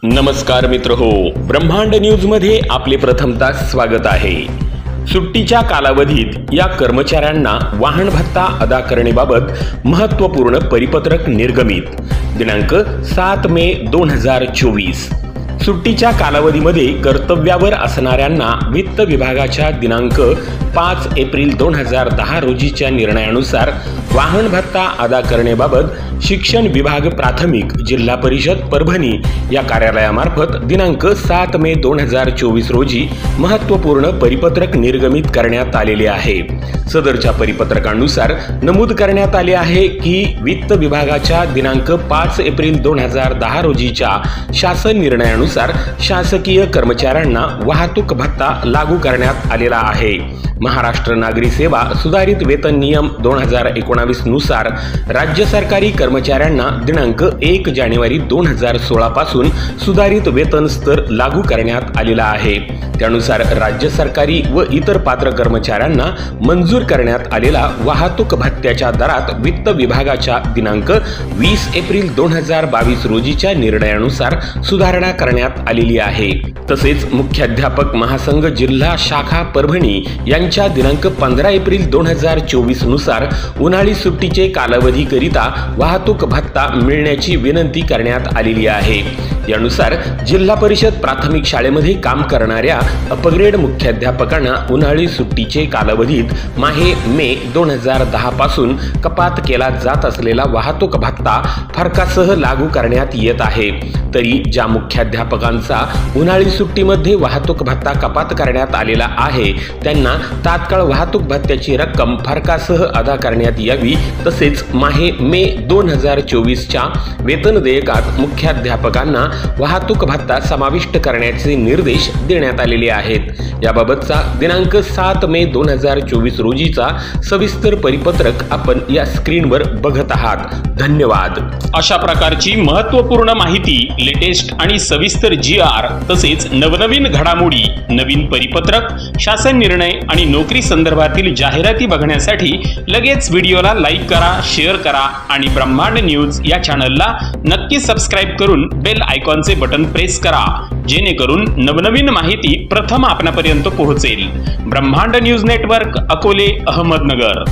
नमस्कार मित्रहो, ब्रह्मांड न्यूज मध्ये आपले प्रथमतः स्वागत आहे। सुट्टीच्या कालावधीत या कर्मचाऱ्यांना वाहन भत्ता अदा करण्याबाबत महत्त्वपूर्ण परिपत्रक निर्गमित। दिनांक 7 मे 2024। सुट्टीच्या कालावधीमध्ये कर्तव्यावर असणाऱ्यांना वित्त विभागाच्या दिनांक 5 एप्रिल 2010 रोजीच्या निर्णयानुसार वाहन भत्ता अदा करण्याबाबत शिक्षण विभाग प्राथमिक जिल्हा परिषद परभणी या कार्यालयामार्फत दिनांक 7 मे 2024 रोजी महत्त्वपूर्ण परिपत्रक निर्गमित करण्यात आलेले आहे। सदरच्या परिपत्रकानुसार नमूद करण्यात आले आहे की वित्त विभागाच्या दिनांक 5 एप्रिल 2010 रोजीच्या शासन निर्णयानुसार शासकीय कर्मचाऱ्यांना वाहतूक भत्ता लागू करण्यात आलेला आहे। महाराष्ट्र नागरी सेवा सुधारित वेतन नियम 2019 नुसार राज्य सरकारी कर्मचाऱ्यांना दिनांक 1 जानेवारी 2016 पासून सुधारित वेतन स्तर लागू करण्यात आलेला आहे। त्यानुसार राज्य सरकारी व इतर पात्र कर्मचाऱ्यांना मंजूर करण्यात आलेला वाहतूक भत्त्याच्या दरात वित्त विभागाच्या दिनांक 20 एप्रिल 2022 रोजीच्या निर्णयानुसार सुधारणा करण्यात आलेली आहे। तसेच मुख्याध्यापक महासंघ जिल्हा शाखा परभणी यांच्या दिनांक 15 एप्रिल 2024 नुसार उन्हाळी सुट्टीचे कालावधीकरिता वाहतूक भत्ता मिळण्याची विनंती करण्यात आलेली आहे। यानुसार जिल्हा परिषद प्राथमिक शाळेमध्ये काम करणाऱ्या अपग्रेड मुख्याध्यापकांना उन्हाळी सुट्टीचे कालावधीत माहे मे 2010 पासून कपात केला जात असलेला वाहतूक भत्ता फरकासह लागू करण्यात येत आहे। तरी ज्या मुख्याध्यापकांचा उन्हाळी सुट्टीमध्ये वाहतूक भत्ता कपात करण्यात आलेला आहे त्यांना तात्काळ वाहतूक भत्त्याची रक्कम फरकासह अदा करण्यात यावी। तसेच माहे मे 2024 च्या वेतन देयकात मुख्याध्यापकांना वाहतूक भत्ता समाविष्ट करण्याचे निर्देश देण्यात आलेले आहेत। याबाबतचा दिनांक 7 मे 2024 रोजीचा सविस्तर परिपत्रक आपण या स्क्रीनवर बघत आहात। धन्यवाद। अशा प्रकारची महत्त्वपूर्ण माहिती, लेटेस्ट आणि सविस्तर GR तसेच नवनवीन घडामोडी, नवीन परिपत्रक, शासन निर्णय आणि नोकरी संदर्भातील जाहिराती बघण्यासाठी लगेच व्हिडिओला लाईक करा, शेअर करा आणि ब्रह्मांड न्यूज या चॅनलला नक्की सबस्क्राइब करून बेल आयकॉनचे बटन प्रेस करा, जेणेकरून नवनवीन माहिती प्रथम आपणापर्यंत पोहोचेल। ब्रह्मांड न्यूज नेटवर्क, अकोले, अहमदनगर।